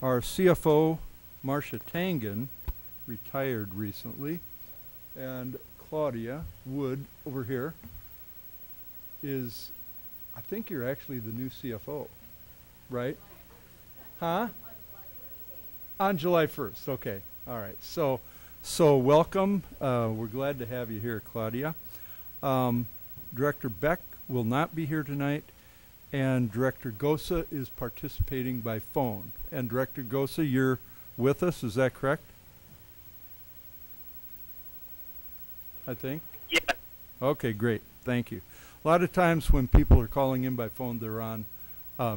Our CFO, Marcia Tangen, retired recently, and Claudia Wood over here is, I think you're actually the new CFO, right? Huh? On July 1st, okay. All right. So welcome. We're glad to have you here, Claudia. Director Beck will not be here tonight, and Director Gosa is participating by phone. And Director Gosa, you're with us, is that correct? I think? Yeah. Okay, great. Thank you. A lot of times when people are calling in by phone, they're on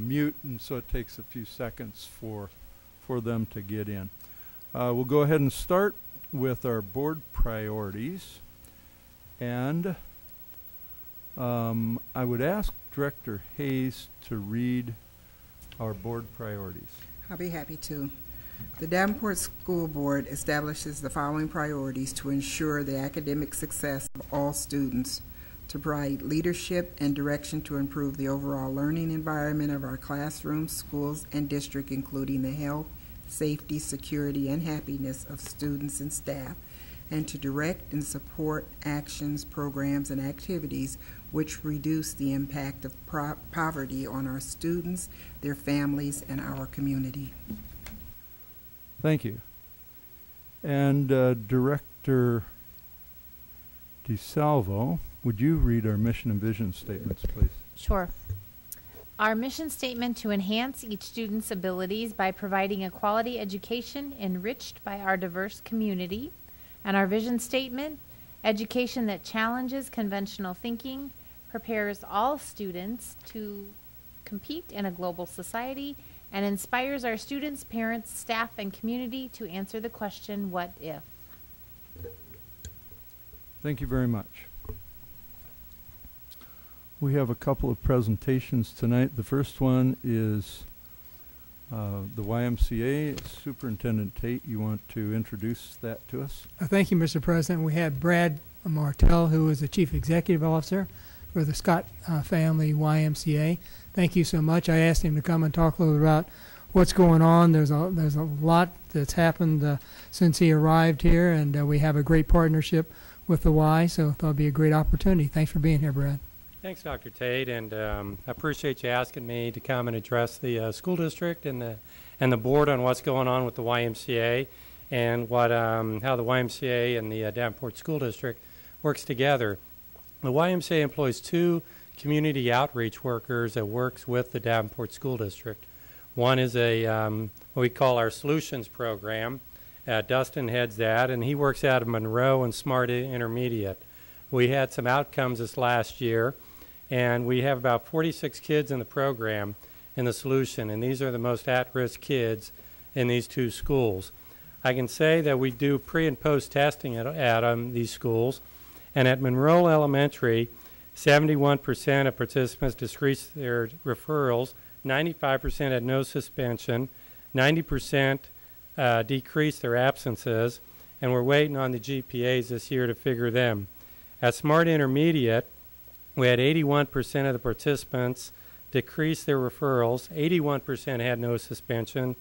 mute, and so it takes a few seconds for them to get in. We'll go ahead and start with our board priorities. And I would ask Director Hayes to read our board priorities. I'll be happy to. The Davenport School Board establishes the following priorities to ensure the academic success of all students: to provide leadership and direction to improve the overall learning environment of our classrooms, schools, and district, including the health, safety, security, and happiness of students and staff, and to direct and support actions, programs, and activities which reduce the impact of poverty on our students, their families, and our community. Thank you. And Director DeSalvo, would you read our mission and vision statements, please? Sure. Our mission statement: to enhance each student's abilities by providing a quality education enriched by our diverse community. And our vision statement: education that challenges conventional thinking, prepares all students to compete in a global society, and inspires our students, parents, staff, and community to answer the question, what if? Thank you very much. We have a couple of presentations tonight. The first one is the YMCA. Superintendent Tate, you want to introduce that to us? Thank you, Mr. President. We have Brad Martell, who is the Chief Executive Officer for the Scott Family YMCA. Thank you so much. I asked him to come and talk a little about what's going on. There's a lot that's happened since he arrived here, and we have a great partnership with the Y, so I thought it'd be a great opportunity. Thanks for being here, Brad. Thanks, Dr. Tate, and I appreciate you asking me to come and address the school district and the board on what's going on with the YMCA and what how the YMCA and the Davenport School District works together. The YMCA employs 2 community outreach workers that works with the Davenport School District. One is a what we call our Solutions Program. Dustin heads that, and he works out of Monroe and Smart Intermediate. We had some outcomes this last year, and we have about 46 kids in the program in the solution, and these are the most at-risk kids in these 2 schools. I can say that we do pre- and post-testing at these schools, and at Monroe Elementary, 71% of participants decreased their referrals, 95% had no suspension, 90% decreased their absences, and we're waiting on the GPAs this year to figure them. At Smart Intermediate, we had 81% of the participants decrease their referrals, 81% had no suspension,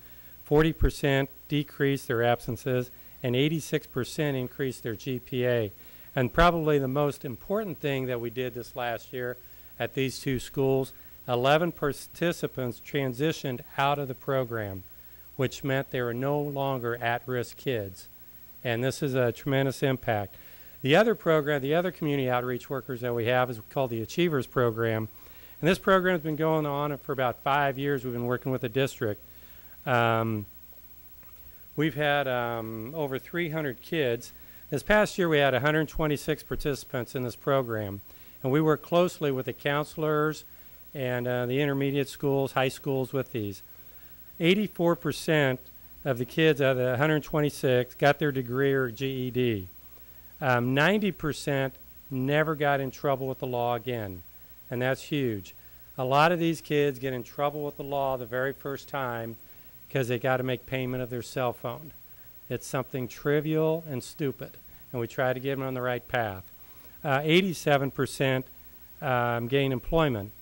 40% decreased their absences, and 86% increased their GPA. And probably the most important thing that we did this last year at these 2 schools, 11 participants transitioned out of the program, which meant they were no longer at-risk kids. And this is a tremendous impact. The other program, the other community outreach workers that we have is called the Achievers Program. And this program has been going on for about 5 years. We've been working with the district. We've had over 300 kids. This past year we had 126 participants in this program. And we work closely with the counselors and the intermediate schools, high schools with these. 84% of the kids out of the 126 got their degree or GED. 90% never got in trouble with the law again, and that's huge. A lot of these kids get in trouble with the law the very first time because they got to make payment of their cell phone. It's something trivial and stupid, and we try to get them on the right path. 87% gain employment.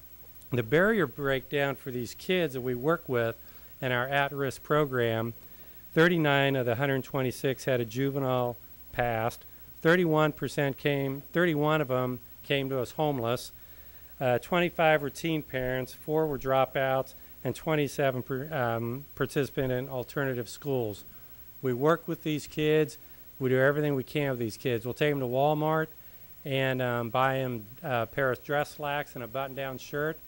The barrier breakdown for these kids that we work with in our at-risk program, 39 of the 126 had a juvenile past. 31 of them came to us homeless. 25 were teen parents, 4 were dropouts, and 27 participate in alternative schools. We work with these kids. We do everything we can with these kids. We'll take them to Walmart and buy them a pair of dress slacks and a button-down shirt.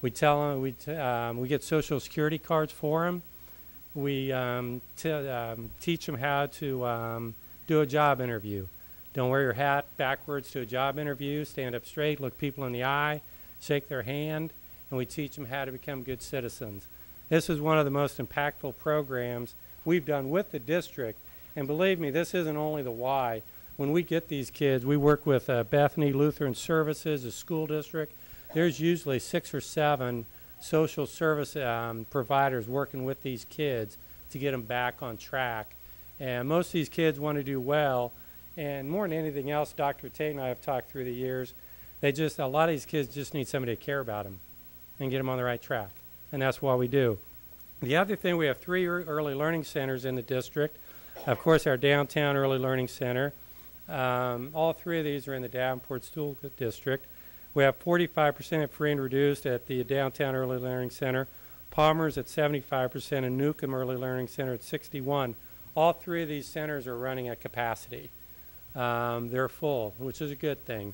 We tell them we get Social Security cards for them. We teach them how to do a job interview. Don't wear your hat backwards to a job interview. Stand up straight, look people in the eye, shake their hand, and we teach them how to become good citizens. This is one of the most impactful programs we've done with the district. And believe me, this isn't only the why. When we get these kids, we work with Bethany Lutheran Services, a school district. There's usually 6 or 7 social service providers working with these kids to get them back on track. And most of these kids want to do well. And more than anything else, Dr. Tate and I have talked through the years, a lot of these kids just need somebody to care about them and get them on the right track. And that's what we do. The other thing, we have 3 early learning centers in the district. Of course, our downtown early learning center. All 3 of these are in the Davenport School District. We have 45% free and reduced at the downtown early learning center. Palmer's at 75% and Newcomb Early Learning Center at 61%. All 3 of these centers are running at capacity. They're full, which is a good thing.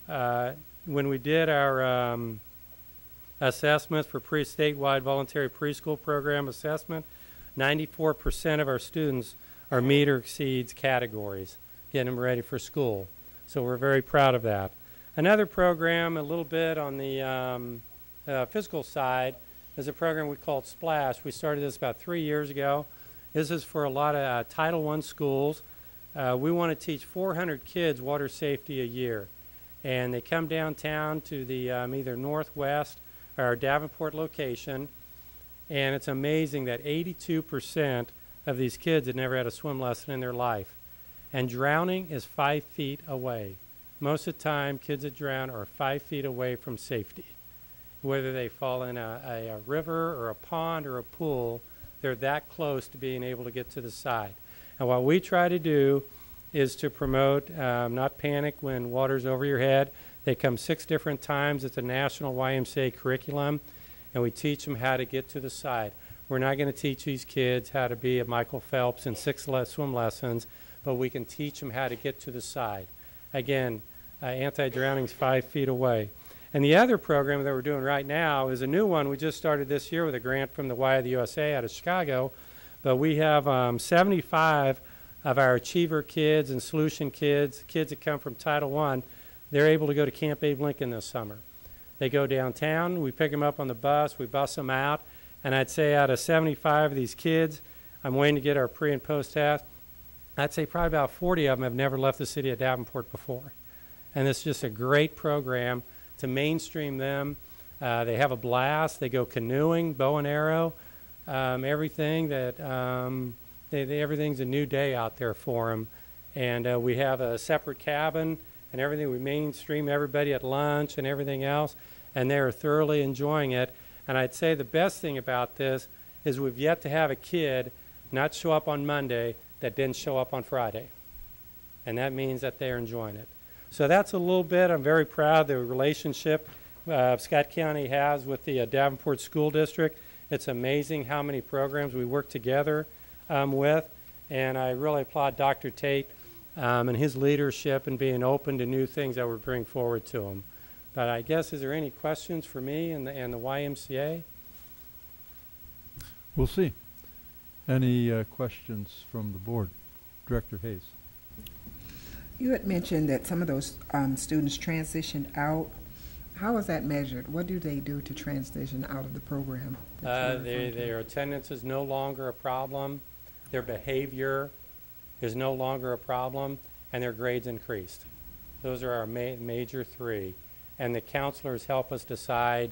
When we did our assessments for statewide voluntary preschool program assessment, 94% of our students are meet or exceeds categories, getting them ready for school. So we're very proud of that. Another program, a little bit on the physical side, is a program we called Splash. We started this about 3 years ago. This is for a lot of Title I schools. We want to teach 400 kids water safety a year. And they come downtown to the either Northwest or our Davenport location. And it's amazing that 82% of these kids had never had a swim lesson in their life. And drowning is 5 feet away. Most of the time, kids that drown are 5 feet away from safety. Whether they fall in a river or a pond or a pool, they're that close to being able to get to the side. And what we try to do is to promote not panic when water's over your head. They come 6 different times. It's a national YMCA curriculum, and we teach them how to get to the side. We're not going to teach these kids how to be a Michael Phelps in 6 swim lessons, but we can teach them how to get to the side. Again, anti-drowning is 5 feet away. And the other program that we're doing right now is a new one. We just started this year with a grant from the Y of the USA out of Chicago. But we have 75 of our Achiever kids and Solution kids, kids that come from Title I, they're able to go to Camp Abe Lincoln this summer. They go downtown, we pick them up on the bus, we bus them out, and I'd say out of 75 of these kids, I'm waiting to get our pre- and post-test, I'd say probably about 40 of them have never left the city of Davenport before. And it's just a great program to mainstream them. They have a blast. They go canoeing, bow and arrow, everything that everything's a new day out there for them. And we have a separate cabin and everything. We mainstream everybody at lunch and everything else, and they're thoroughly enjoying it. And I'd say the best thing about this is we've yet to have a kid not show up on Monday that didn't show up on Friday. And that means that they're enjoying it. So that's a little bit. I'm very proud of the relationship Scott County has with the Davenport School District. It's amazing how many programs we work together with. And I really applaud Dr. Tate and his leadership and being open to new things that we bring forward to him. But I guess, is there any questions for me and the YMCA? We'll see. Any questions from the board? Director Hayes. You had mentioned that some of those students transitioned out. How is that measured? What do they do to transition out of the program? Their attendance is no longer a problem. Their behavior is no longer a problem, and their grades increased. Those are our major 3. And the counselors help us decide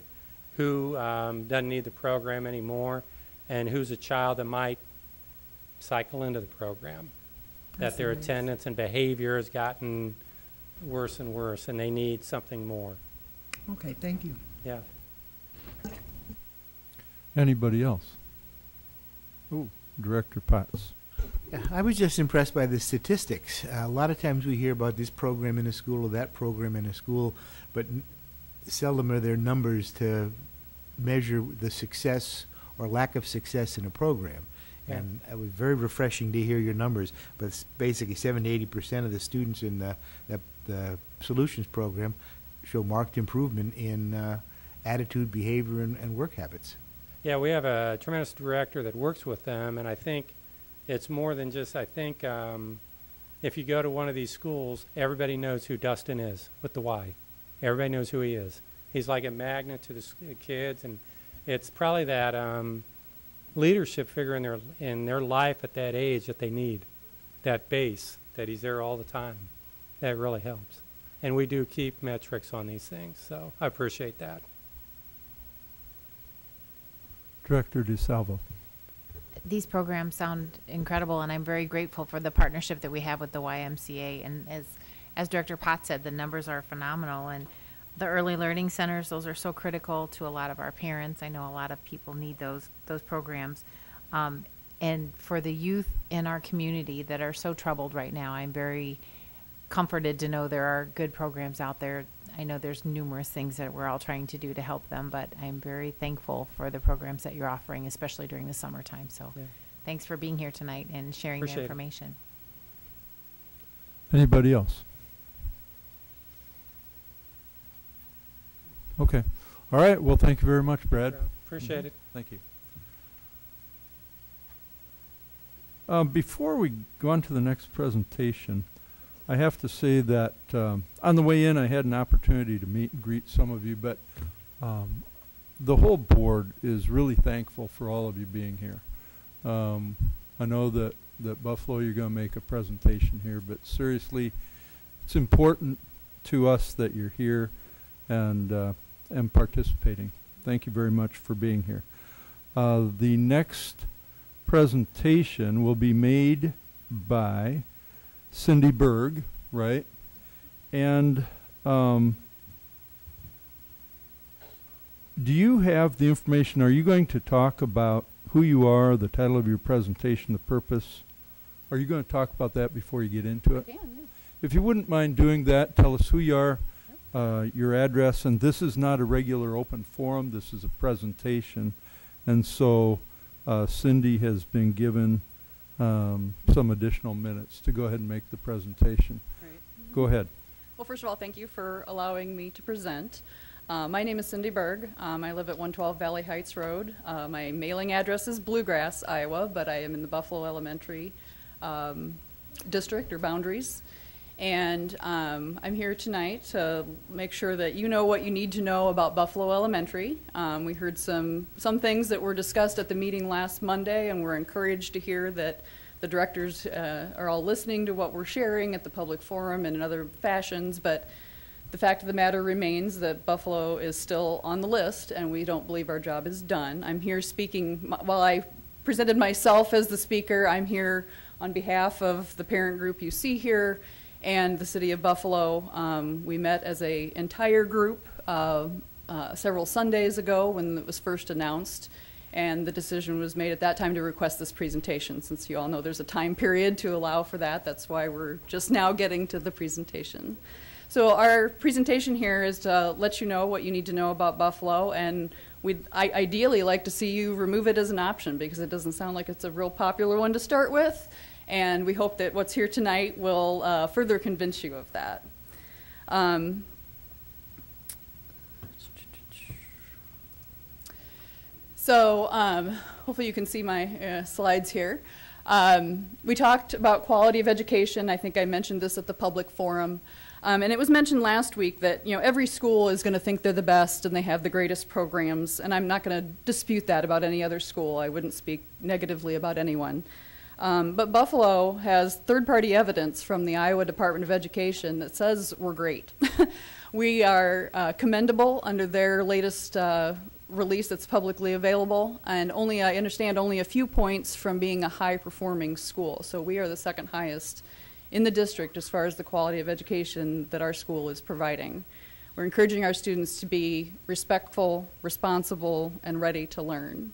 who doesn't need the program anymore and who's a child that might cycle into the program. That their attendance and behavior has gotten worse and worse, and they need something more. Okay, thank you. Yeah. Anybody else? Ooh, Director Potts. Yeah, I was just impressed by the statistics. A lot of times we hear about this program in a school or that program in a school, but seldom are there numbers to measure the success or lack of success in a program. Yeah. And it was very refreshing to hear your numbers. But it's basically 70 to 80% of the students in the Solutions program show marked improvement in attitude, behavior, and work habits. Yeah, we have a tremendous director that works with them, and I think it's more than just, if you go to one of these schools, everybody knows who Dustin is with the Y. Everybody knows who he is. He's like a magnet to the kids, and it's probably that leadership figure in their life at that age that they need, that base, that he's there all the time. That really helps. And we do keep metrics on these things, so I appreciate that. Director DeSalvo. These programs sound incredible, and I'm very grateful for the partnership that we have with the YMCA. And as Director Potts said, the numbers are phenomenal. And the early learning centers, those are so critical to a lot of our parents. I know a lot of people need those programs. And for the youth in our community that are so troubled right now, I'm very comforted to know there are good programs out there. I know there's numerous things that we're all trying to do to help them, but I'm very thankful for the programs that you're offering, especially during the summertime. So Yeah. thanks for being here tonight and sharing Appreciate the it. information. Anybody else? Okay. All right. Well, thank you very much, Brad. Appreciate it. Thank you. Before we go on to the next presentation, I have to say that on the way in, I had an opportunity to meet and greet some of you, but the whole board is really thankful for all of you being here. I know that Buffalo, you're going to make a presentation here, but seriously, it's important to us that you're here and participating. Thank you very much for being here. The next presentation will be made by Cindy Berg, right? And do you have the information? Are you going to talk about who you are, the title of your presentation, the purpose? Are you going to talk about that before you get into it? I can, yeah. If you wouldn't mind doing that, tell us who you are, your address, and this is not a regular open forum. This is a presentation, and so Cindy has been given some additional minutes to go ahead and make the presentation. Right. Go ahead. Well, first of all, thank you for allowing me to present. My name is Cindy Berg. I live at 112 Valley Heights Road. My mailing address is Bluegrass, Iowa, but I am in the Buffalo Elementary district or boundaries. And I'm here tonight to make sure that you know what you need to know about Buffalo Elementary. We heard some things that were discussed at the meeting last Monday, and we're encouraged to hear that the directors are all listening to what we're sharing at the public forum and in other fashions. But the fact of the matter remains that Buffalo is still on the list, and we don't believe our job is done. I'm here speaking, while I presented myself as the speaker, I'm here on behalf of the parent group you see here and the city of Buffalo. We met as an entire group several Sundays ago when it was first announced, and the decision was made at that time to request this presentation. Since you all know there's a time period to allow for that, that's why we're just now getting to the presentation. So our presentation here is to let you know what you need to know about Buffalo, and we'd ideally like to see you remove it as an option because it doesn't sound like it's a real popular one to start with. And we hope that what's here tonight will further convince you of that. Hopefully you can see my slides here. We talked about quality of education. I think I mentioned this at the public forum. And it was mentioned last week that every school is going to think they're the best and they have the greatest programs. And I'm not going to dispute that about any other school. I wouldn't speak negatively about anyone. But Buffalo has third-party evidence from the Iowa Department of Education that says we're great. We are commendable under their latest release that's publicly available, and I understand only a few points from being a high-performing school. So we are the second highest in the district as far as the quality of education that our school is providing. We're encouraging our students to be respectful, responsible, and ready to learn.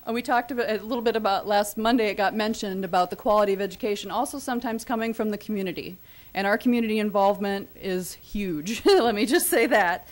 We talked about, a little bit about last Monday, it got mentioned about the quality of education also sometimes coming from the community. And our community involvement is huge, let me just say that.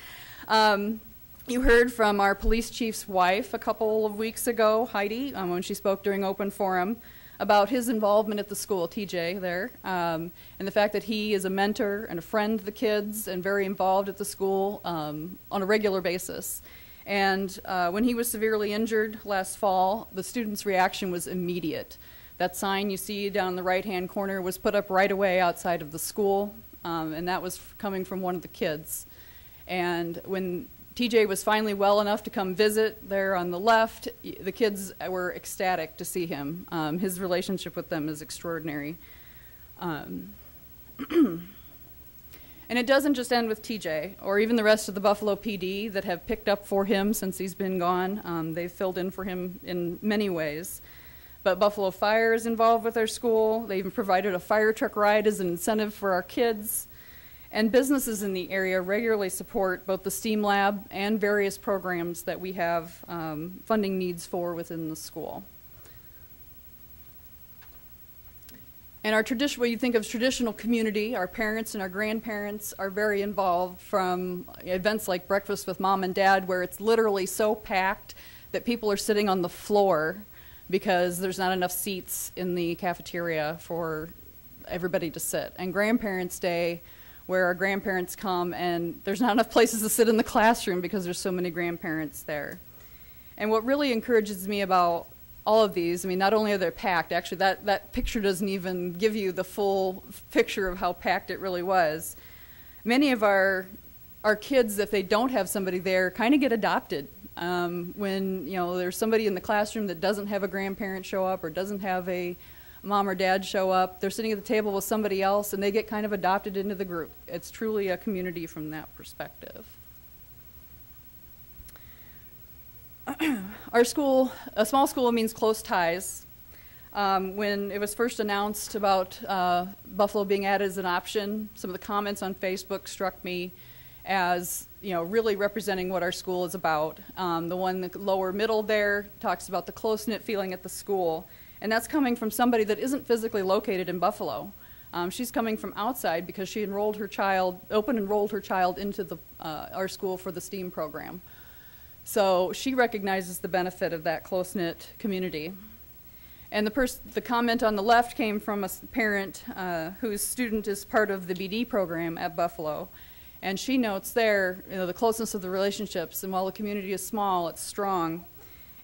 You heard from our police chief's wife a couple of weeks ago, Heidi, when she spoke during open forum, about his involvement at the school, TJ there, and the fact that he is a mentor and a friend to the kids and very involved at the school on a regular basis. And when he was severely injured last fall, the students' reaction was immediate. That sign you see down in the right-hand corner was put up right away outside of the school, and that was coming from one of the kids. And when TJ was finally well enough to come visit there on the left, the kids were ecstatic to see him. His relationship with them is extraordinary. And it doesn't just end with TJ, or even the rest of the Buffalo PD that have picked up for him since he's been gone. They've filled in for him in many ways. But Buffalo Fire is involved with our school. They even provided a fire truck ride as an incentive for our kids. And businesses in the area regularly support both the STEAM Lab and various programs that we have funding needs for within the school. And our tradition, what you think of as traditional community, our parents and our grandparents are very involved, from events like Breakfast with Mom and Dad, where it's literally so packed that people are sitting on the floor because there's not enough seats in the cafeteria for everybody to sit. And Grandparents' Day, where our grandparents come and there's not enough places to sit in the classroom because there's so many grandparents there. And what really encourages me about all of these, I mean, not only are they packed, actually that picture doesn't even give you the full picture of how packed it really was. Many of our kids, if they don't have somebody there, kind of get adopted. When, you know, there's somebody in the classroom that doesn't have a grandparent show up or doesn't have a mom or dad show up, they're sitting at the table with somebody else and they get kind of adopted into the group. It's truly a community from that perspective. Our school, a small school means close ties. When it was first announced about Buffalo being added as an option, some of the comments on Facebook struck me as, you know, really representing what our school is about. The one in the lower middle there talks about the close-knit feeling at the school, and that's coming from somebody that isn't physically located in Buffalo. She's coming from outside because she enrolled her child, open-enrolled her child into the, our school for the STEAM program. So she recognizes the benefit of that close-knit community. And the comment on the left came from a parent whose student is part of the BD program at Buffalo. And she notes there, you know, the closeness of the relationships, and while the community is small, it's strong,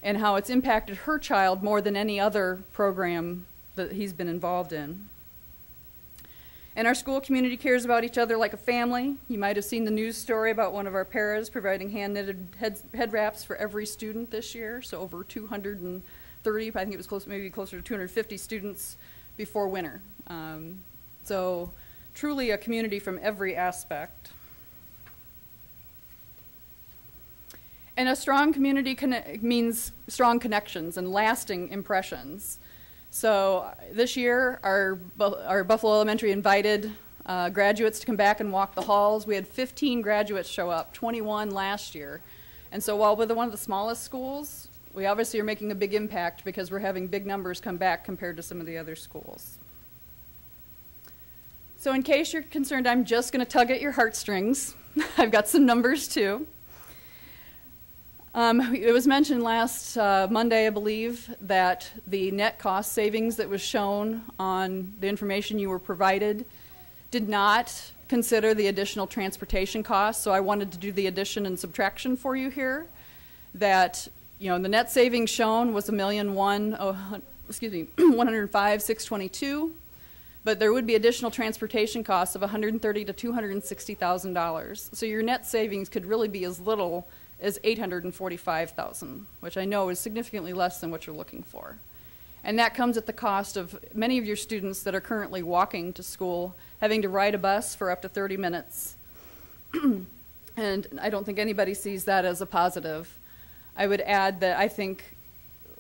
and how it's impacted her child more than any other program that he's been involved in. And our school community cares about each other like a family. You might have seen the news story about one of our paras providing hand-knitted head wraps for every student this year, so over 230, I think it was close, maybe closer to 250 students before winter. So truly a community from every aspect. And a strong community means strong connections and lasting impressions. So this year, our Buffalo Elementary invited graduates to come back and walk the halls. We had 15 graduates show up, 21 last year. And so while we're one of the smallest schools, we obviously are making a big impact because we're having big numbers come back compared to some of the other schools. So in case you're concerned, I'm just going to tug at your heartstrings. I've got some numbers too. It was mentioned last Monday, I believe, that the net cost savings that was shown on the information you were provided did not consider the additional transportation costs. So I wanted to do the addition and subtraction for you here. That, you know, the net savings shown was $105,622, but there would be additional transportation costs of $130,000 to $260,000. So your net savings could really be as little is $845,000, which I know is significantly less than what you're looking for. And that comes at the cost of many of your students that are currently walking to school, having to ride a bus for up to 30 minutes. And I don't think anybody sees that as a positive. I would add that I think,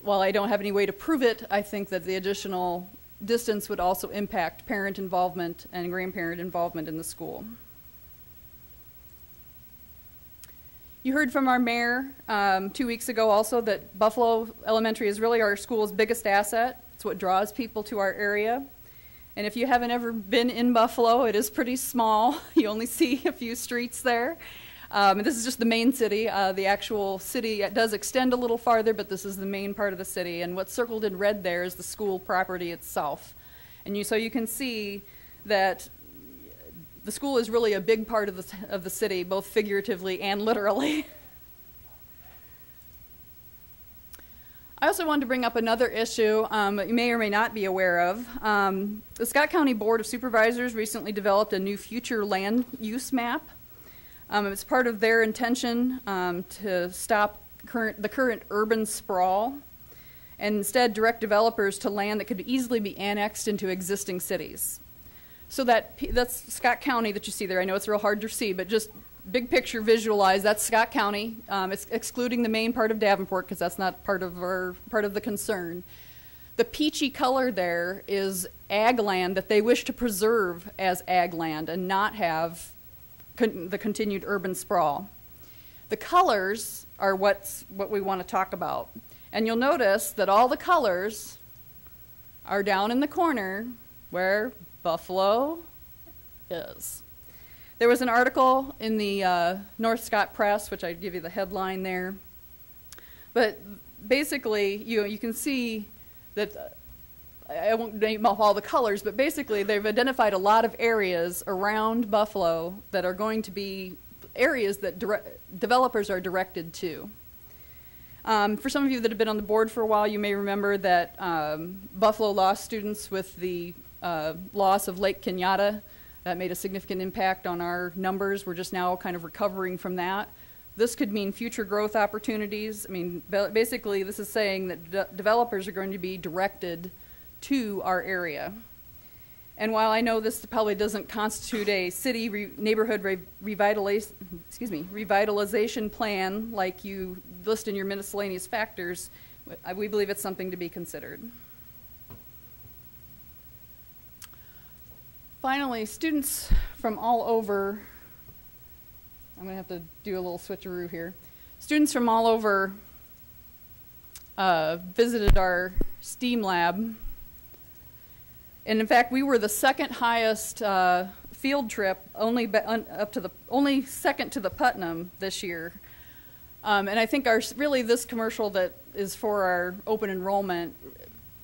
while I don't have any way to prove it, I think that the additional distance would also impact parent involvement and grandparent involvement in the school. You heard from our mayor 2 weeks ago also that Buffalo Elementary is really our school's biggest asset. It's what draws people to our area. And if you haven't ever been in Buffalo, it is pretty small. You only see a few streets there. And this is just the main city. The actual city does extend a little farther, but this is the main part of the city. And what's circled in red there is the school property itself. And so you can see that the school is really a big part of the city, both figuratively and literally. I also wanted to bring up another issue that you may or may not be aware of. The Scott County Board of Supervisors recently developed a new future land use map. It's part of their intention to stop the current urban sprawl and instead direct developers to land that could easily be annexed into existing cities. So that's Scott County that you see there. I know it's real hard to see, but just big picture visualize, that's Scott County. It's excluding the main part of Davenport because that's not part of the concern. The peachy color there is ag land that they wish to preserve as ag land and not have the continued urban sprawl. The colors are what we want to talk about. And you'll notice that all the colors are down in the corner where Buffalo is. There was an article in the North Scott Press, which I'd give you the headline there. But basically, you can see that, I won't name off all the colors, but basically they've identified a lot of areas around Buffalo that are going to be areas that developers are directed to. For some of you that have been on the board for a while, you may remember that Buffalo lost students with the loss of Lake Kenyatta. That made a significant impact on our numbers. We're just now kind of recovering from that. This could mean future growth opportunities. I mean, basically this is saying that developers are going to be directed to our area. And while I know this probably doesn't constitute a city neighborhood revitalization plan like you list in your miscellaneous factors, we believe it's something to be considered. Finally, students from all over, I'm going to have to do a little switcheroo here. Students from all over visited our STEAM lab. And in fact, we were the second highest field trip, only second to the Putnam this year. And I think really this commercial that is for our open enrollment,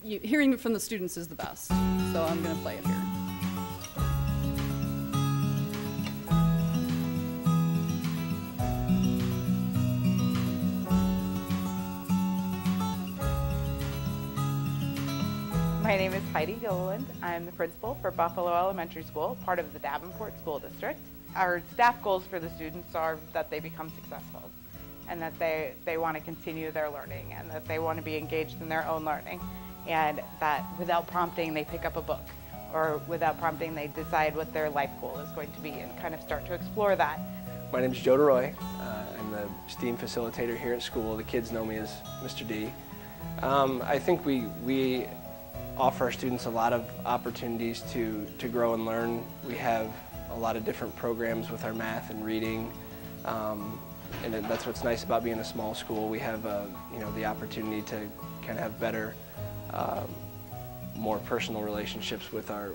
hearing it from the students is the best. So I'm going to play it here. My name is Heidi Gilliland. I'm the principal for Buffalo Elementary School, part of the Davenport School District. Our staff goals for the students are that they become successful and that they want to continue their learning and that they want to be engaged in their own learning, and that without prompting they pick up a book, or without prompting they decide what their life goal is going to be and kind of start to explore that. My name is Joe DeRoy. I'm the STEAM facilitator here at school. The kids know me as Mr. D. I think we offer our students a lot of opportunities to grow and learn. We have a lot of different programs with our math and reading, and that's what's nice about being a small school. We have the opportunity to kind of have better, more personal relationships with our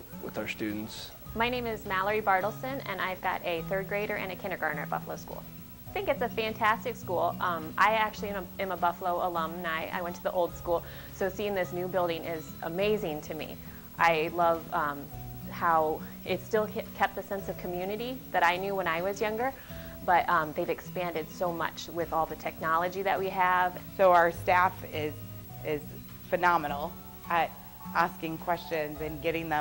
students. My name is Mallory Bartleson, and I've got a third grader and a kindergartner at Buffalo School. I think it's a fantastic school. I actually am a Buffalo alumni. I went to the old school, so seeing this new building is amazing to me. I love how it still kept the sense of community that I knew when I was younger, but they've expanded so much with all the technology that we have. So our staff is phenomenal at asking questions and getting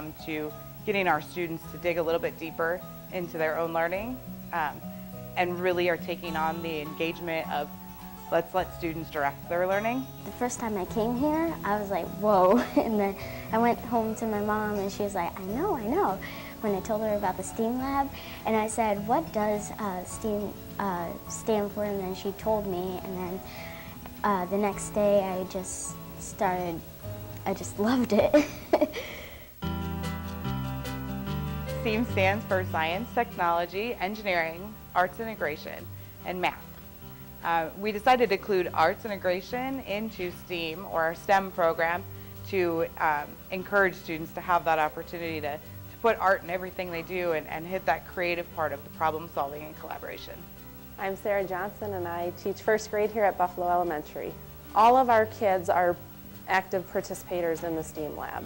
our students to dig a little bit deeper into their own learning. And really are taking on the engagement of let's let students direct their learning. The first time I came here, I was like, whoa. And then I went home to my mom and she was like, I know. When I told her about the STEAM lab, and I said, what does STEAM stand for? And then she told me, and then the next day I just loved it. STEAM stands for science, technology, engineering, arts integration, and math. We decided to include arts integration into STEAM, or our STEM program, to encourage students to have that opportunity to put art in everything they do and hit that creative part of the problem solving and collaboration. I'm Sarah Johnson, and I teach first grade here at Buffalo Elementary. All of our kids are active participators in the STEAM lab.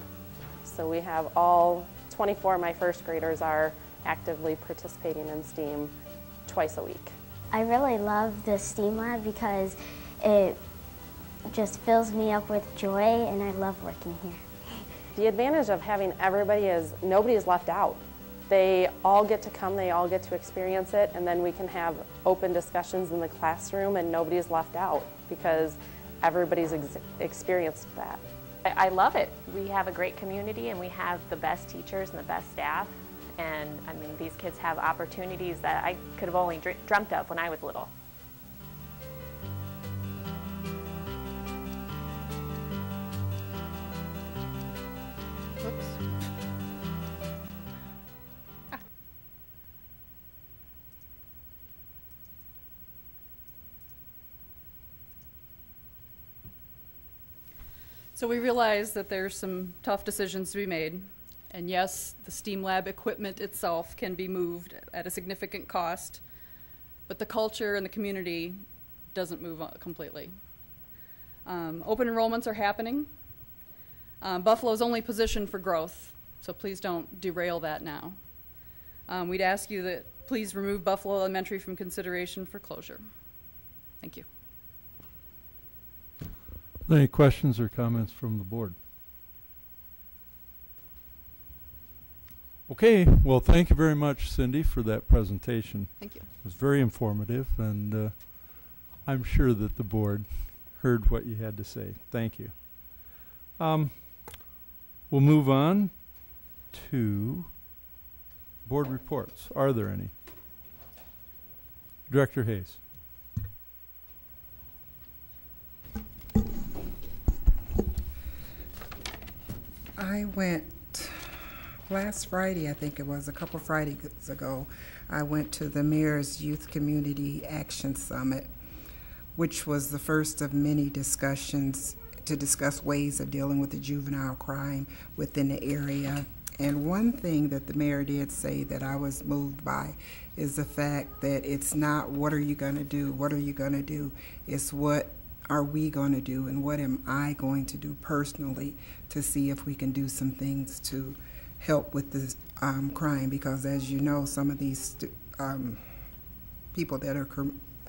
So we have all 24 of my first graders are actively participating in STEAM twice a week. I really love the STEAM lab because it just fills me up with joy, and I love working here. The advantage of having everybody is nobody is left out. They all get to come, they all get to experience it, and then we can have open discussions in the classroom and nobody is left out because everybody's experienced that. I love it. We have a great community and we have the best teachers and the best staff. And I mean, these kids have opportunities that I could have only dreamt of when I was little. Whoops. So we realize that there's some tough decisions to be made. And yes, the STEAM lab equipment itself can be moved at a significant cost, but the culture and the community doesn't move on completely. Open enrollments are happening. Buffalo's only positioned for growth, so please don't derail that now. We'd ask you that please remove Buffalo Elementary from consideration for closure. Thank you. Any questions or comments from the board? Okay, well, thank you very much, Cindy, for that presentation. Thank you. It was very informative, and I'm sure that the board heard what you had to say. Thank you. We'll move on to board reports. Are there any? Director Hayes. I went last Friday, I think it was, a couple Fridays ago, I went to the Mayor's Youth Community Action Summit, which was the first of many discussions to discuss ways of dealing with the juvenile crime within the area. And one thing that the mayor did say that I was moved by is the fact that it's not what are you going to do, what are you going to do, it's what are we going to do and what am I going to do personally to see if we can do some things to help with this crime, because as you know, some of these people that are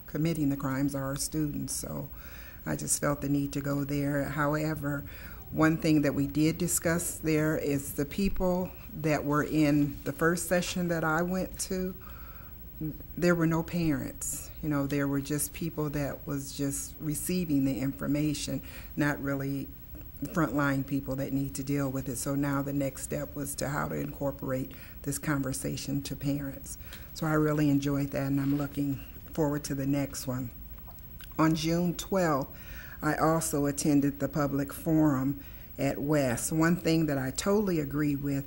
committing the crimes are our students, so I just felt the need to go there. However, one thing that we did discuss there is the people that were in the first session that I went to, there were no parents. You know, there were just people that was just receiving the information, not really frontline people that need to deal with it. So now the next step was to how to incorporate this conversation to parents. So I really enjoyed that, and I'm looking forward to the next one. On June 12th, I also attended the public forum at West. One thing that I totally agree with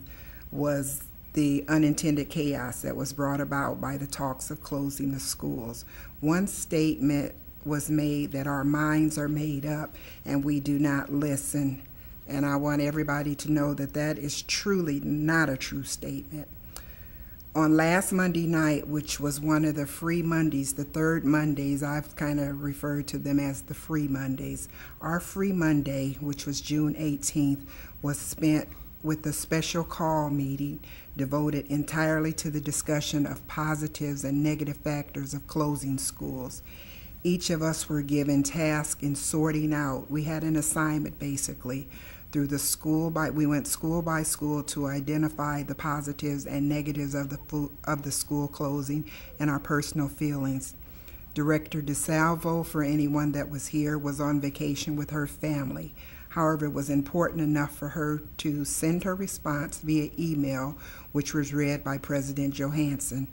was the unintended chaos that was brought about by the talks of closing the schools. One statement was made that our minds are made up and we do not listen. And I want everybody to know that that is truly not a true statement. On last Monday night, which was one of the free Mondays, the third Mondays, I've kind of referred to them as the free Mondays. Our free Monday, which was June 18th, was spent with a special call meeting devoted entirely to the discussion of positives and negative factors of closing schools. Each of us were given tasks in sorting out. We had an assignment basically through the school we went school by school to identify the positives and negatives of the school closing and our personal feelings. Director DeSalvo, for anyone that was here, was on vacation with her family. However, it was important enough for her to send her response via email, which was read by President Johansson.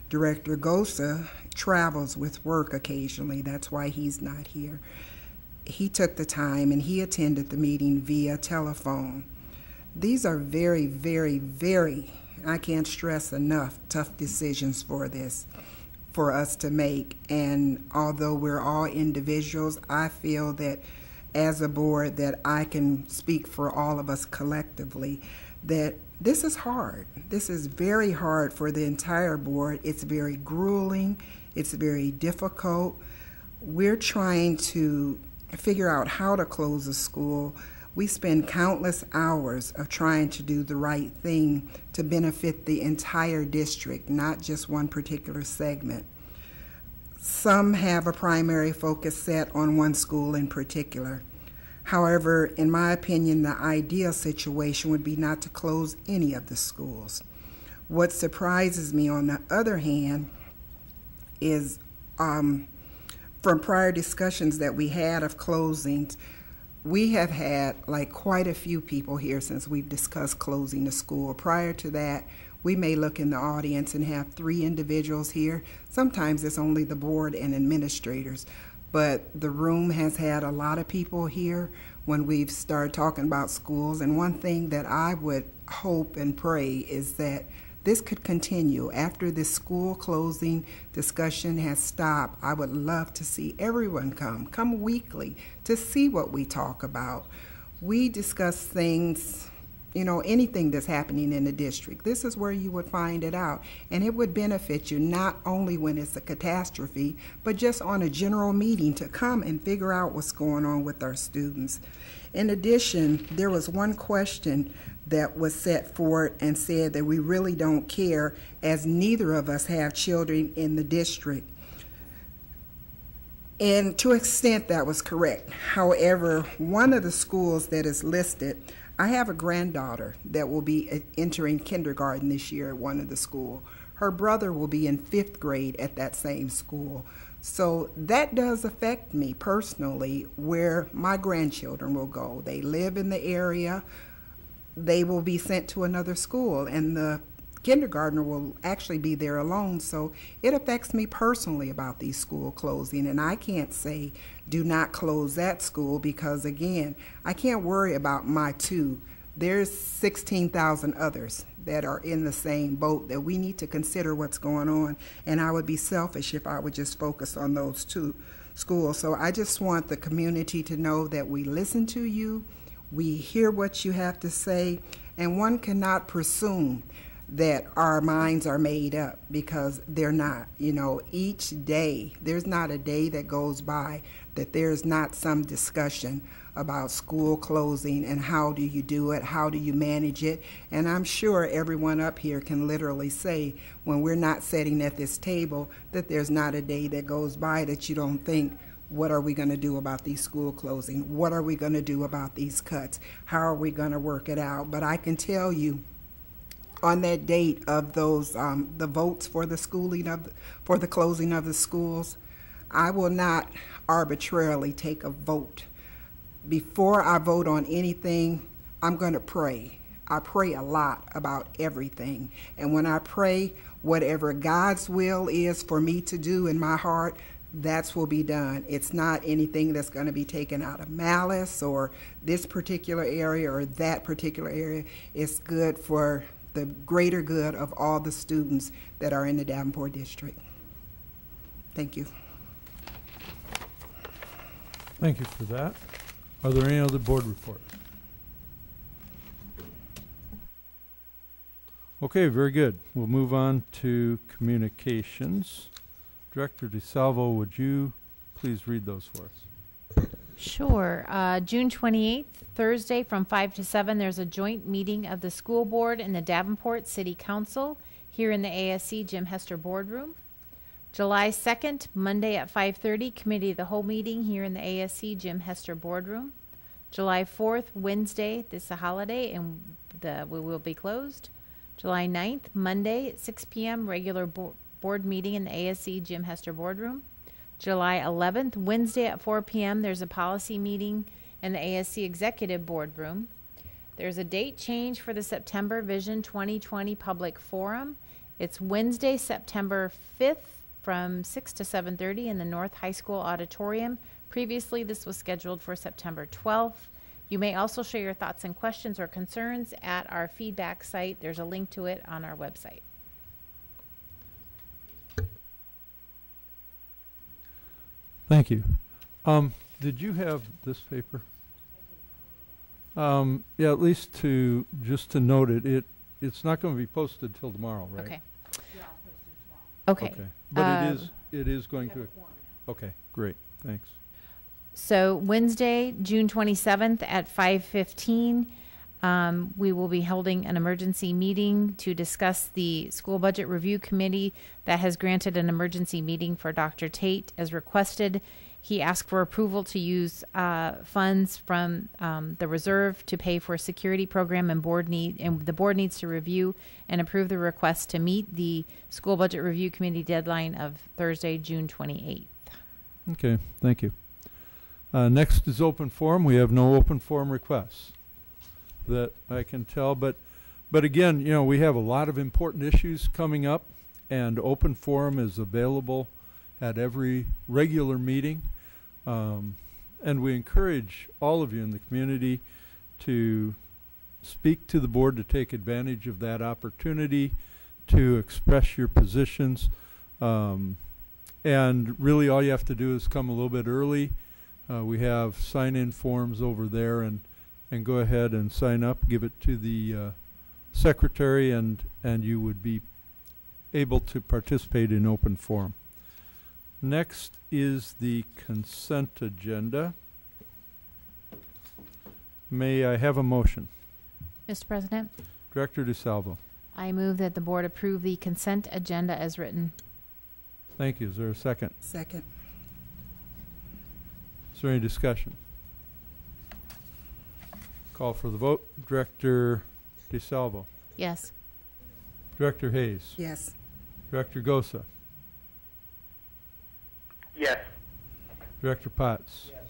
Director Gosa travels with work occasionally. That's why he's not here. He took the time and he attended the meeting via telephone. These are very, very, very, I can't stress enough, tough decisions for this. for us to make. And although we're all individuals, I feel that as a board that I can speak for all of us collectively, that this is hard. This is very hard for the entire board. It's very grueling. It's very difficult. We're trying to figure out how to close a school. We spend countless hours of trying to do the right thing to benefit the entire district, not just one particular segment. Some have a primary focus set on one school in particular. However, in my opinion, the ideal situation would be not to close any of the schools. What surprises me, on the other hand, is from prior discussions that we had of closings, we have had like quite a few people here since we've discussed closing the school. Prior to that, we may look in the audience and have 3 individuals here. Sometimes it's only the board and administrators, but the room has had a lot of people here when we've started talking about schools. And one thing that I would hope and pray is that this could continue. After this school closing discussion has stopped, I would love to see everyone come weekly to see what we talk about. We discuss things, you know, anything that's happening in the district. This is where you would find it out. And it would benefit you not only when it's a catastrophe, but just on a general meeting to come and figure out what's going on with our students. In addition, there was one question that was set forth and said that we really don't care, as neither of us have children in the district. And to an extent that was correct. However, one of the schools that is listed, I have a granddaughter that will be entering kindergarten this year at one of the schools. Her brother will be in 5th grade at that same school. So that does affect me personally, where my grandchildren will go. They live in the area. They will be sent to another school, and the kindergartner will actually be there alone. So it affects me personally about these school closing, and I can't say do not close that school because, again, I can't worry about my 2. There's 16,000 others that are in the same boat that we need to consider what's going on, and I would be selfish if I would just focus on those 2 schools. So I just want the community to know that we listen to you, we hear what you have to say, and one cannot presume that our minds are made up, because they're not. You know, each day, there's not a day that goes by that there's not some discussion about school closing and how do you do it, how do you manage it. And I'm sure everyone up here can literally say, when we're not sitting at this table, that there's not a day that goes by that you don't think, what are we going to do about these school closing? What are we going to do about these cuts? How are we going to work it out? But I can tell you, on that date of those the votes for the for the closing of the schools, I will not arbitrarily take a vote. Before I vote on anything, I'm going to pray. I pray a lot about everything, and when I pray, whatever God's will is for me to do in my heart, that's will be done. It's not anything that's going to be taken out of malice or this particular area or that particular area. It's good for the greater good of all the students that are in the Davenport district. Thank you. Thank you for that. Are there any other board reports? Okay, very good. We'll move on to communications. Director DeSalvo, would you please read those for us? Sure. June 28th, Thursday from 5 to 7, there's a joint meeting of the school board and the Davenport City Council here in the ASC Jim Hester boardroom. July 2nd, Monday at 5:30, committee of the whole meeting here in the ASC Jim Hester boardroom. July 4th, Wednesday, this is a holiday and we will be closed. July 9th, Monday at 6 p.m., regular board meeting in the ASC Jim Hester boardroom. July 11th, Wednesday at 4 p.m., there's a policy meeting in the ASC Executive Boardroom. There's a date change for the September Vision 2020 Public Forum. It's Wednesday, September 5th from 6 to 7:30 in the North High School Auditorium. Previously, this was scheduled for September 12th. You may also share your thoughts and questions or concerns at our feedback site. There's a link to it on our website. Thank you. Did you have this paper? Yeah, at least just to note it, it's not going to be posted till tomorrow, right? Okay. Okay. But it is going to. Okay, great. Thanks. So Wednesday, June 27th at 5:15, we will be holding an emergency meeting to discuss the School Budget Review Committee that has granted an emergency meeting for Dr. Tate as requested. He asked for approval to use funds from the reserve to pay for a security program, and the board needs to review and approve the request to meet the School Budget Review Committee deadline of Thursday, June 28th. Okay, thank you. Next is open forum. We have no open forum requests that I can tell, but again, you know, we have a lot of important issues coming up, and open forum is available at every regular meeting, and we encourage all of you in the community to speak to the board, to take advantage of that opportunity to express your positions, and really all you have to do is come a little bit early. We have sign-in forms over there, and go ahead and sign up, give it to the secretary, and you would be able to participate in open forum. Next is the consent agenda. May I have a motion? Mr. President, Director DeSalvo. I move that the board approve the consent agenda as written. Thank you. Is there a second? Second. Is there any discussion? Call for the vote. Director DeSalvo. Yes. Director Hayes. Yes. Director Gosa. Yes. Director Potts. Yes.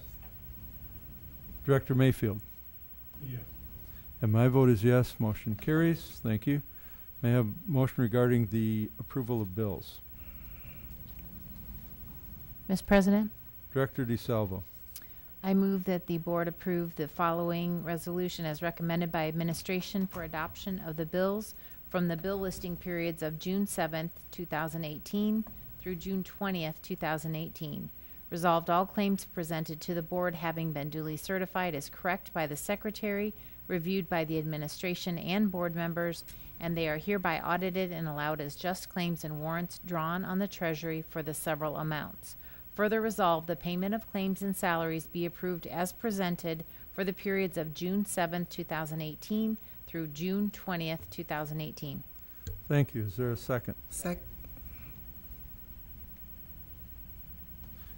Director Mayfield. Yes. And my vote is yes. Motion carries. Thank you. May I have a motion regarding the approval of bills? Mr. President, Director DeSalvo. I move that the board approve the following resolution as recommended by administration for adoption of the bills from the bill listing periods of June 7th, 2018 through June 20th, 2018. Resolved, all claims presented to the board having been duly certified as correct by the secretary, reviewed by the administration and board members, and they are hereby audited and allowed as just claims and warrants drawn on the treasury for the several amounts. Further resolved, the payment of claims and salaries be approved as presented for the periods of June 7th, 2018 through June 20th, 2018. Thank you. Is there a second?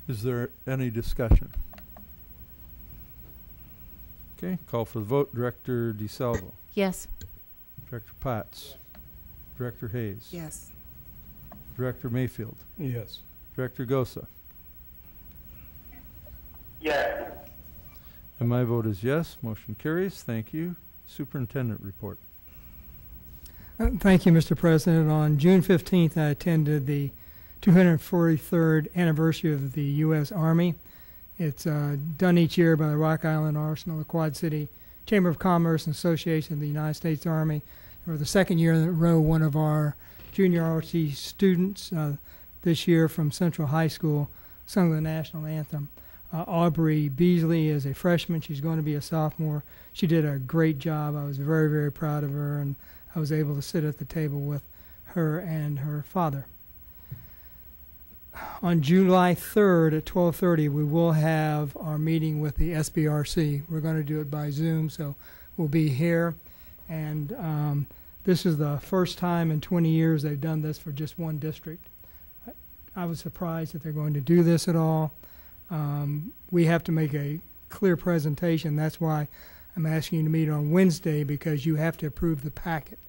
Is there any discussion? Okay, call for the vote. Director DeSalvo. Yes. Director Potts. Director Hayes. Yes. Director Mayfield. Yes. Director Gosa. Yes. And my vote is yes. Motion carries. Thank you. Superintendent report. Thank you, Mr. President. On June 15th, I attended the 243rd anniversary of the U.S. Army. It's done each year by the Rock Island Arsenal, the Quad City Chamber of Commerce and Association of the United States Army. For the second year in a row, one of our junior RT students this year from Central High School sung the national anthem. Aubrey Beasley is a freshman. She's going to be a sophomore. She did a great job. I was very, very proud of her, and I was able to sit at the table with her and her father. On July 3rd at 12:30, we will have our meeting with the SBRC. We're going to do it by Zoom, so we'll be here. And this is the first time in 20 years they've done this for just one district. I was surprised that they're going to do this at all. We have to make a clear presentation. That's why I'm asking you to meet on Wednesday, because you have to approve the packet.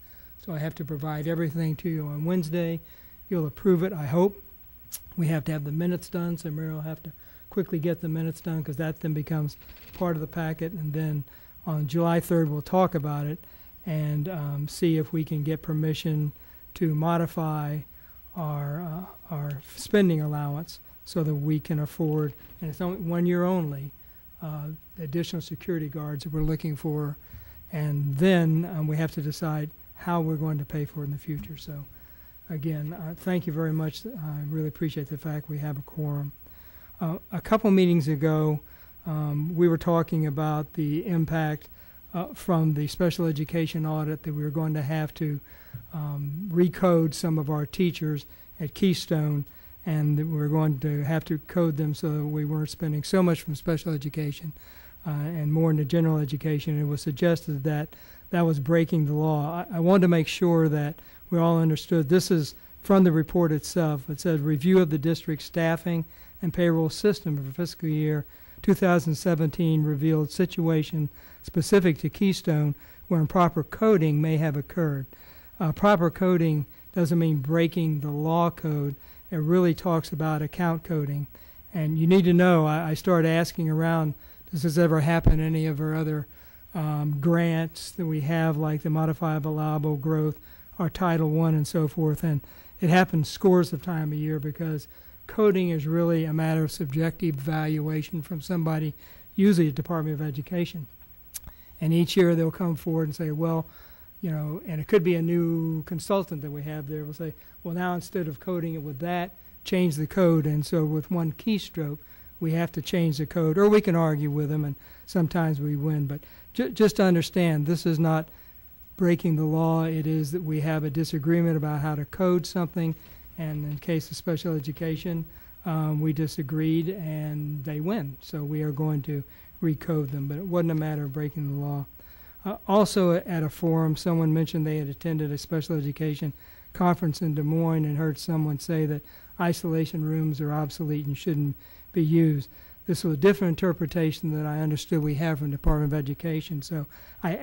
So I have to provide everything to you on Wednesday. You'll approve it, I hope. We have to have the minutes done, so Mary will have to quickly get the minutes done, because that then becomes part of the packet. And then on July 3rd, we'll talk about it and see if we can get permission to modify our spending allowance so that we can afford, and it's only 1 year only, additional security guards that we're looking for. And then we have to decide how we're going to pay for it in the future. So again, thank you very much. I really appreciate the fact we have a quorum. A couple meetings ago, we were talking about the impact from the special education audit that we were going to have to recode some of our teachers at Keystone, and that we were going to have to code them so that we weren't spending so much from special education and more into general education. It was suggested that that was breaking the law. I wanted to make sure that we all understood this is from the report itself. It says review of the district's staffing and payroll system for fiscal year 2017 revealed situation specific to Keystone where improper coding may have occurred. Proper coding doesn't mean breaking the law code. It really talks about account coding. And you need to know, I started asking around, does this ever happen in any of our other grants that we have, like the modifiable allowable growth, our Title I and so forth. And it happens scores of times a year because coding is really a matter of subjective evaluation from somebody, usually the Department of Education. And each year they'll come forward and say, well, you know, and it could be a new consultant that we have there will say, well, now instead of coding it with that, change the code. And so with one keystroke, we have to change the code, or we can argue with them, and sometimes we win. But just to understand, this is not breaking the law. It is that we have a disagreement about how to code something, and in the case of special education, we disagreed, and they win. So we are going to recode them, but it wasn't a matter of breaking the law. Also at a forum, someone mentioned they had attended a special education conference in Des Moines and heard someone say that isolation rooms are obsolete and shouldn't be used. This was a different interpretation that I understood we have from the Department of Education. So I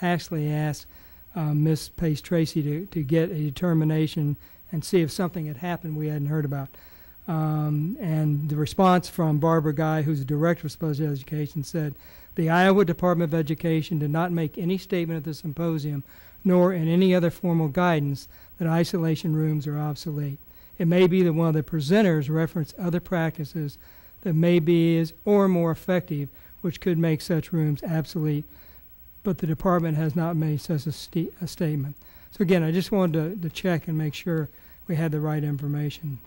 actually asked Ms. Pace Tracy to get a determination and see if something had happened we hadn't heard about. And the response from Barbara Guy, who's the director of special education, said, the Iowa Department of Education did not make any statement at the symposium, nor in any other formal guidance, that isolation rooms are obsolete. It may be that one of the presenters referenced other practices that may be as or more effective, which could make such rooms obsolete, but the department has not made such a statement. So again, I just wanted to check and make sure we had the right information.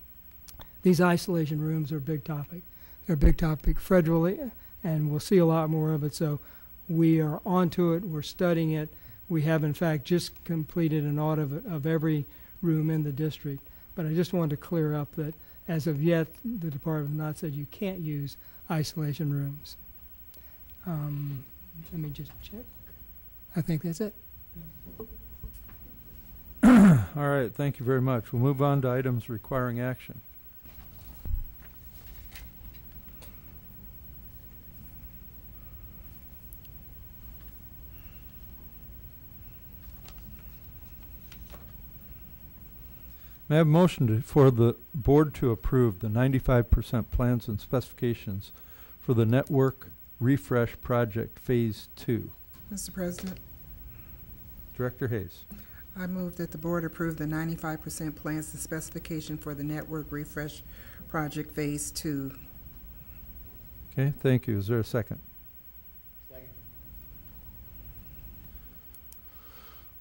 These isolation rooms are a big topic. They're a big topic federally, and we'll see a lot more of it. So we are onto it. We're studying it. We have, in fact, just completed an audit of every room in the district. But I just wanted to clear up that as of yet, the department has not said you can't use isolation rooms. Let me just check. I think that's it. All right, thank you very much. We'll move on to items requiring action. May I have a motion for the board to approve the 95% plans and specifications for the Network Refresh Project Phase 2? Mr. President, Director Hayes. I move that the board approve the 95% plans and specification for the Network Refresh Project Phase 2. Okay, thank you. Is there a second? Second.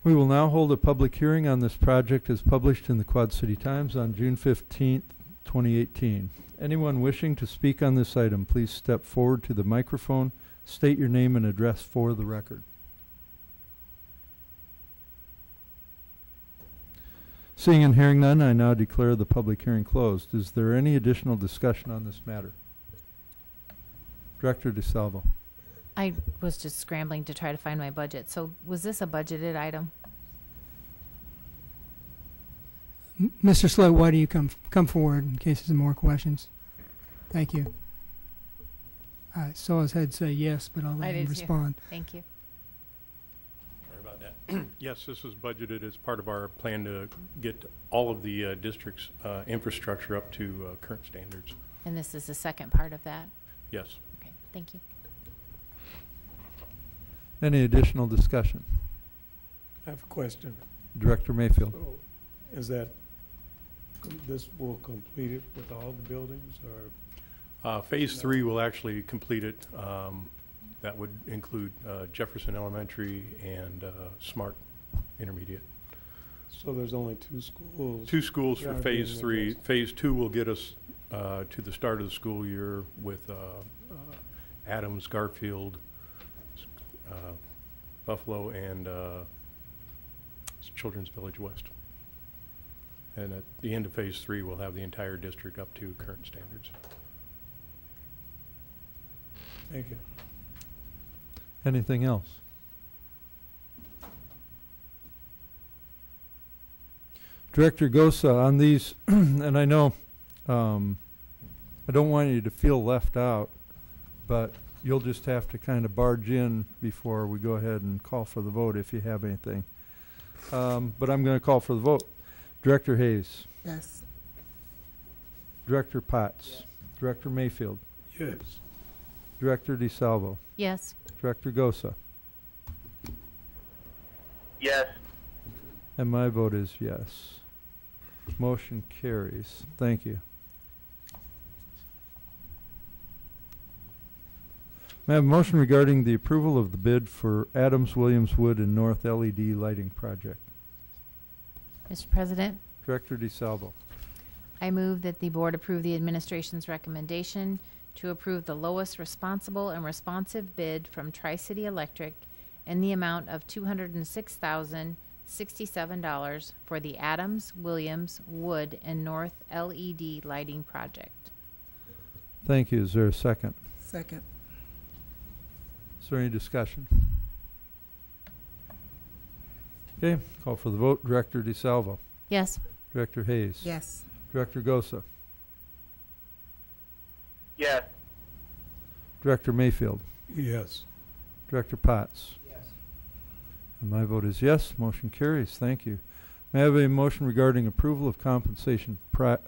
We will now hold a public hearing on this project as published in the Quad City Times on June 15th, 2018. Anyone wishing to speak on this item, please step forward to the microphone, state your name and address for the record. Seeing and hearing none, I now declare the public hearing closed. Is there any additional discussion on this matter? Director DeSalvo. I was just scrambling to try to find my budget. So was this a budgeted item? Mr. Sloat, why do you come forward in case there's more questions? Thank you. I saw his head say yes, but I'll let him respond. Thank you. Sorry about that. Yes, this was budgeted as part of our plan to get all of the district's infrastructure up to current standards. And this is the second part of that? Yes. Okay, thank you. Any additional discussion? I have a question. Director Mayfield. So is that this will complete it with all the buildings, or? Phase 3 will actually complete it. That would include Jefferson Elementary and Smart Intermediate. So there's only 2 schools? 2 schools for Phase 3. Phase 2 will get us to the start of the school year with Adams, Garfield, Buffalo, and Children's Village West. And at the end of phase 3, we'll have the entire district up to current standards. Thank you. Anything else? Director Gosa, on these, and I know I don't want you to feel left out, but you'll just have to kind of barge in before we go ahead and call for the vote if you have anything. But I'm going to call for the vote. Director Hayes. Yes. Director Potts. Yes. Director Mayfield. Yes. Director DeSalvo. Yes. Director Gosa. Yes. And my vote is yes. Motion carries. Thank you. May I have a motion regarding the approval of the bid for Adams, Williams, Wood, and North LED lighting project? Mr. President, Director DeSalvo. I move that the board approve the administration's recommendation to approve the lowest responsible and responsive bid from Tri-City Electric in the amount of $206,067 for the Adams, Williams, Wood, and North LED lighting project. Thank you. Is there a second? Second. Is there any discussion? Okay, call for the vote. Director DeSalvo. Yes. Director Hayes. Yes. Director Gosa. Yes. Director Mayfield. Yes. Director Potts. Yes. And my vote is yes. Motion carries. Thank you. May I have a motion regarding approval of compensation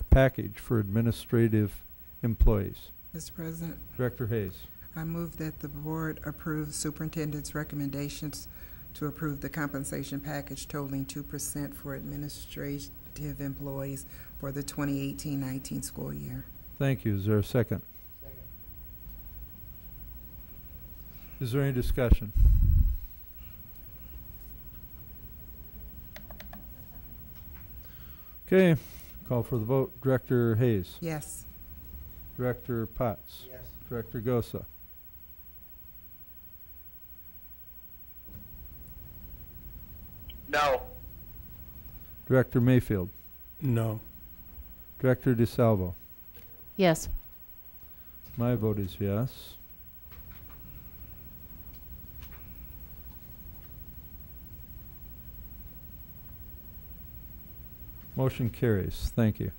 package for administrative employees? Mr. President, Director Hayes. I move that the board approve superintendent's recommendations to approve the compensation package totaling 2% for administrative employees for the 2018-19 school year. Thank you. Is there a second? Second. Is there any discussion? Okay, call for the vote. Director Hayes. Yes. Director Potts. Yes. Director Gosa. No. Director Mayfield. No. Director DeSalvo. Yes. My vote is yes. Motion carries. Thank you.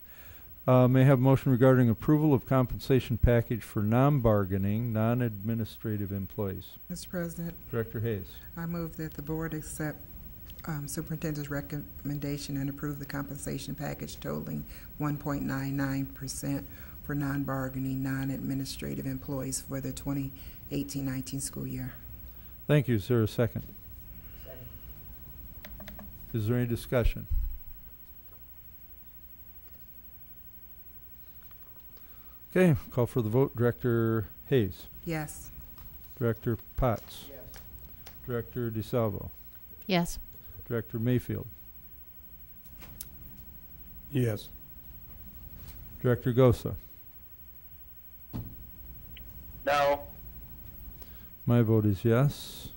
May I have a motion regarding approval of compensation package for non-bargaining, non-administrative employees? Mr. President, Director Hayes. I move that the board accept superintendent's recommendation and approve the compensation package totaling 1.99% for non-bargaining, non-administrative employees for the 2018-19 school year. Thank you. Is there a second? Second. Is there any discussion? Okay, call for the vote. Director Hayes. Yes. Director Potts. Yes. Director DeSalvo. Yes. Director Mayfield. Yes. Director Gosa. No. My vote is yes.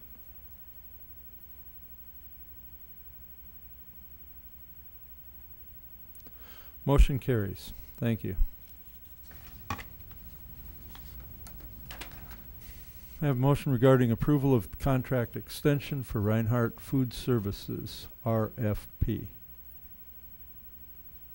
Motion carries. Thank you. I have a motion regarding approval of contract extension for Reinhardt Food Services, RFP.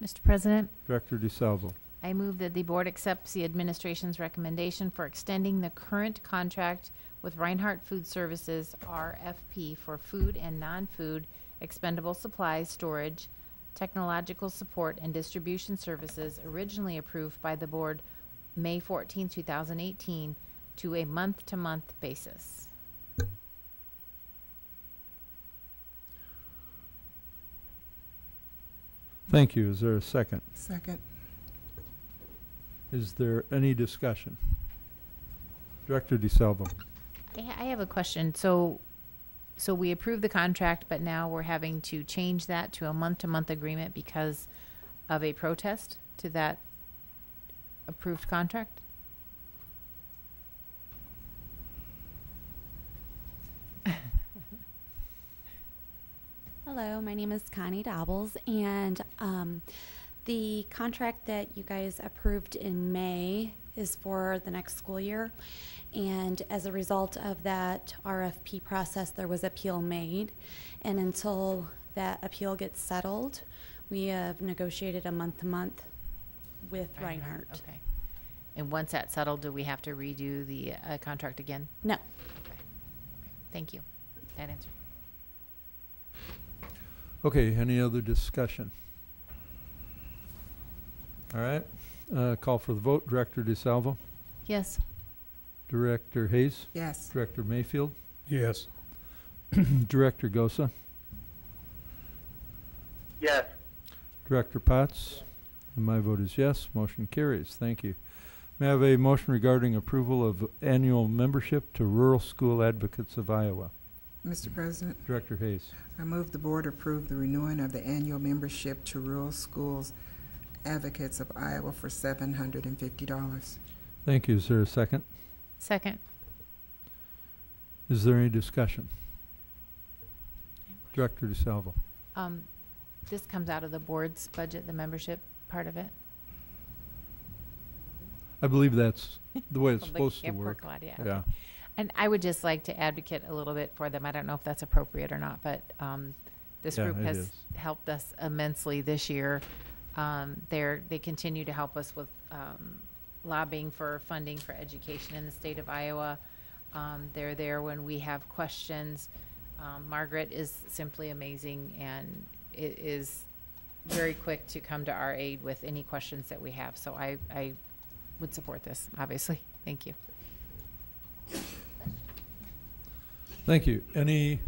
Mr. President, Director DeSalvo. I move that the board accepts the administration's recommendation for extending the current contract with Reinhardt Food Services, RFP, for food and non-food expendable supplies, storage, technological support, and distribution services originally approved by the board May 14, 2018, to a month-to-month basis. Thank you. Is there a second? Second. Is there any discussion? Director DeSalvo. I have a question. So we approved the contract, but now we're having to change that to a month-to-month agreement because of a protest to that approved contract? Hello, my name is Connie Dobbles, and the contract that you guys approved in May is for the next school year. And as a result of that RFP process, there was appeal made. And until that appeal gets settled, we have negotiated a month-to-month with Reinhardt. Okay. And once that's settled, do we have to redo the contract again? No. Okay. Thank you. That answered. Okay, any other discussion? All right, call for the vote. Director DeSalvo? Yes. Director Hayes? Yes. Director Mayfield? Yes. Director Gosa? Yes. Director Potts? And my vote is yes. Motion carries. Thank you. May I have a motion regarding approval of annual membership to Rural School Advocates of Iowa? Mr. President, Director Hayes. I move the board approve the renewing of the annual membership to Rural Schools Advocates of Iowa for $750. Thank you. Is there a second? Second. Is there any discussion? Director DeSalvo. This comes out of the board's budget, the membership part of it? I believe that's the way it's Well, supposed to airport work. quad, yeah. Yeah. Okay. And I would just like to advocate a little bit for them. I don't know if that's appropriate or not, but this Yeah, group it has is. helped us immensely this year. They continue to help us with lobbying for funding for education in the state of Iowa. They're there when we have questions. Margaret is simply amazing and it is very quick to come to our aid with any questions that we have. So I would support this, obviously. Thank you. Thank you. Any?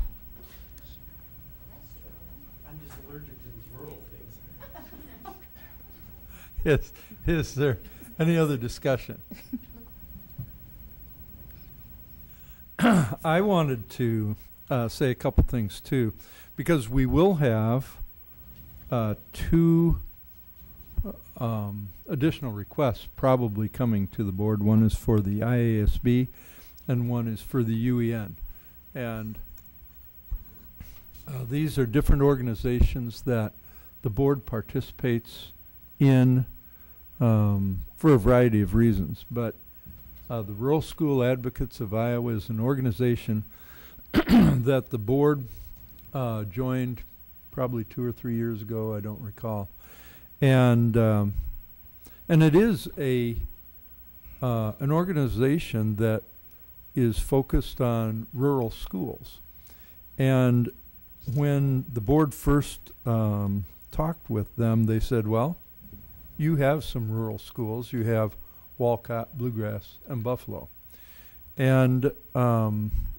I'm just allergic to these rural things. Yes. Is there any other discussion? I wanted to say a couple things too, because we will have two additional requests probably coming to the board. One is for the IASB and one is for the UEN. And these are different organizations that the board participates in for a variety of reasons. But the Rural School Advocates of Iowa is an organization that the board joined probably 2 or 3 years ago, I don't recall. And it is an organization that is focused on rural schools. And when the board first talked with them, they said, well, you have some rural schools. You have Walcott, Bluegrass, and Buffalo. And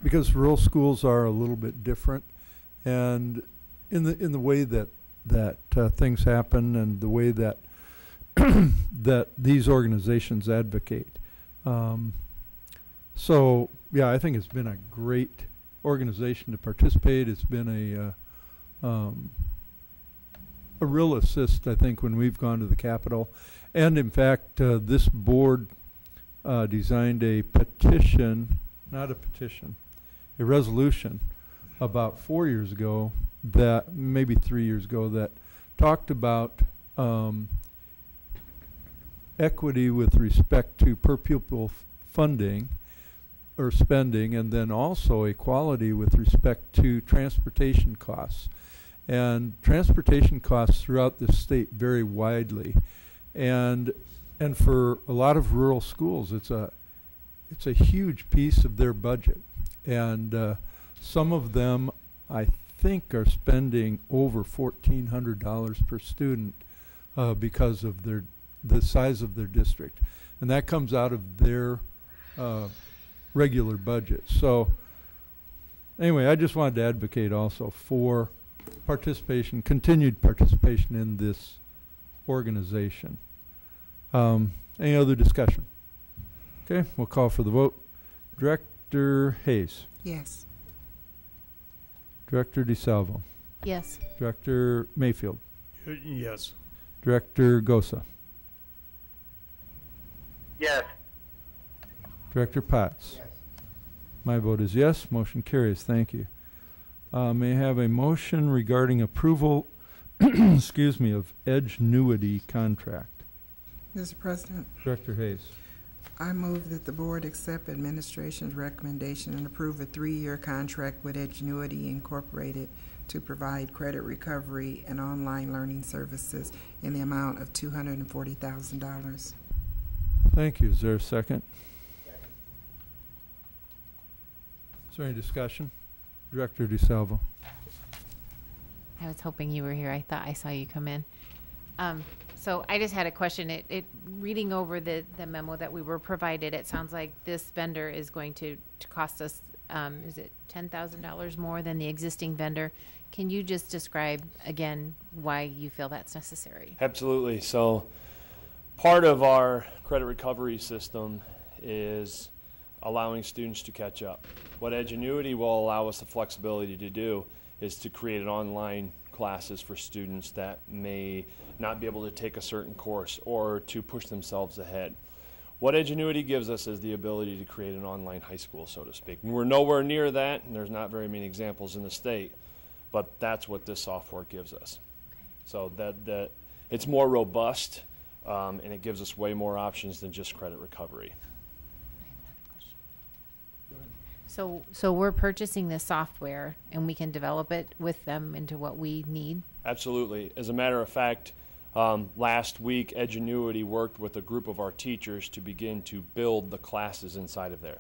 because rural schools are a little bit different, and in the way that things happen and the way that that these organizations advocate. So yeah, I think it's been a great organization to participate. It's been a real assist, I think, when we've gone to the Capitol. And in fact, this board designed a petition, not a petition, a resolution about 4 years ago, that maybe 3 years ago, that talked about equity with respect to per pupil funding or spending, and then also equality with respect to transportation costs. And transportation costs throughout the state vary widely, and for a lot of rural schools, it's a huge piece of their budget, and some of them, I think, are spending over $1,400 per student because of the size of their district, and that comes out of their regular budget. So anyway, I just wanted to advocate also for participation, continued participation in this organization. Any other discussion? Okay, we'll call for the vote. Director Hayes. Yes. Director DeSalvo. Yes. Director Mayfield. Yes. Director Gosa. Yes. Director Potts? Yes. My vote is yes. Motion carries. Thank you. May I have a motion regarding approval, excuse me, of Edgenuity contract? Mr. President, Director Hayes? I move that the board accept administration's recommendation and approve a 3-year contract with Edgenuity Incorporated to provide credit recovery and online learning services in the amount of $240,000. Thank you. Is there a second? Is there any discussion? Director DeSalvo? I was hoping you were here. I thought I saw you come in. So I just had a question. Reading over the memo that we were provided, it sounds like this vendor is going to cost us, is it $10,000 more than the existing vendor? Can you just describe again why you feel that's necessary? Absolutely. So part of our credit recovery system is allowing students to catch up. What Edgenuity will allow us the flexibility to do is to create an online classes for students that may not be able to take a certain course or to push themselves ahead. What Edgenuity gives us is the ability to create an online high school, so to speak. We're nowhere near that, and there's not very many examples in the state, but that's what this software gives us. So that it's more robust, and it gives us way more options than just credit recovery. So we're purchasing this software and we can develop it with them into what we need? Absolutely. As a matter of fact, last week Edgenuity worked with a group of our teachers to begin to build the classes inside of there.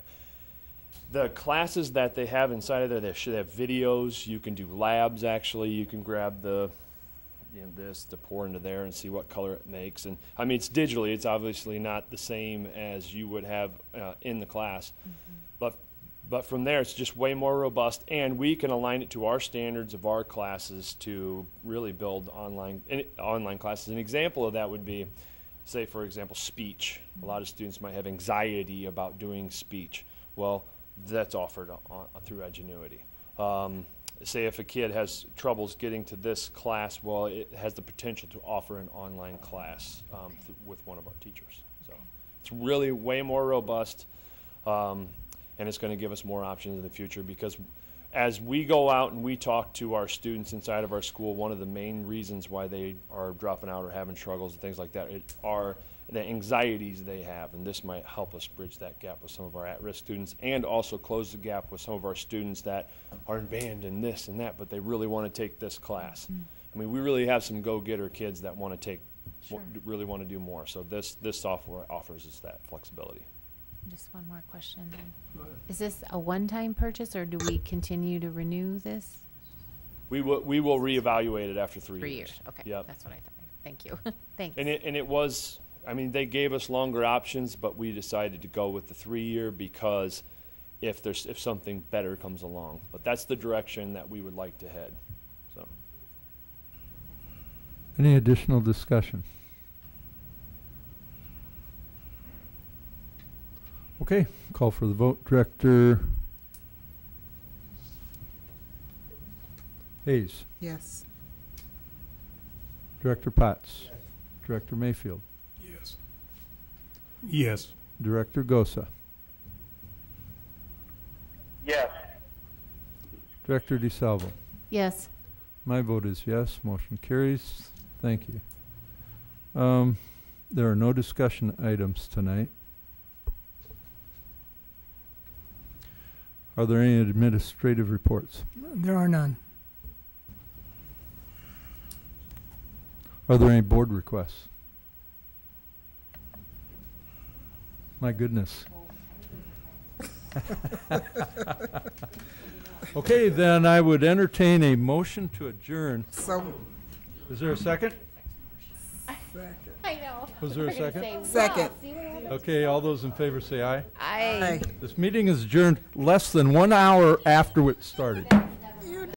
The classes that they have inside of there, they should have videos. You can do labs actually. You can grab this to pour into there and see what color it makes. And I mean, it's digitally. It's obviously not the same as you would have in the class. Mm-hmm. But from there, it's just way more robust, and we can align it to our standards of our classes to really build online classes. An example of that would be, say, for example, speech. A lot of students might have anxiety about doing speech. Well, that's offered through Edgenuity. Say if a kid has troubles getting to this class, well, it has the potential to offer an online class with one of our teachers. So it's really way more robust. And it's going to give us more options in the future, because as we go out and we talk to our students inside of our school, one of the main reasons why they are dropping out or having struggles and things like that are the anxieties they have, and this might help us bridge that gap with some of our at-risk students and also close the gap with some of our students that are in band and this and that, but they really want to take this class. Mm-hmm. I mean, we really have some go-getter kids that want to really want to do more, so this software offers us that flexibility. Just one more question then. Is this a one-time purchase, or do we continue to renew this? We will reevaluate it after 3 years. 3 years, okay. Yep. That's what I thought. Thank you. Thanks. And it was, I mean, they gave us longer options, but we decided to go with the 3-year because if something better comes along. But that's the direction that we would like to head. So. Any additional discussion? Okay, call for the vote. Director Hayes? Yes. Director Potts? Yes. Director Mayfield? Yes. Yes. Director Gosa? Yes. Director DeSalvo? Yes. My vote is yes. Motion carries. Thank you. There are no discussion items tonight. Are there any administrative reports? There are none. Are there any board requests? My goodness. Okay, then I would entertain a motion to adjourn. So. Is there a second? Second. I know. Was there a second? Second. Okay, all those in favor say aye. Aye. This meeting is adjourned less than 1 hour after it started.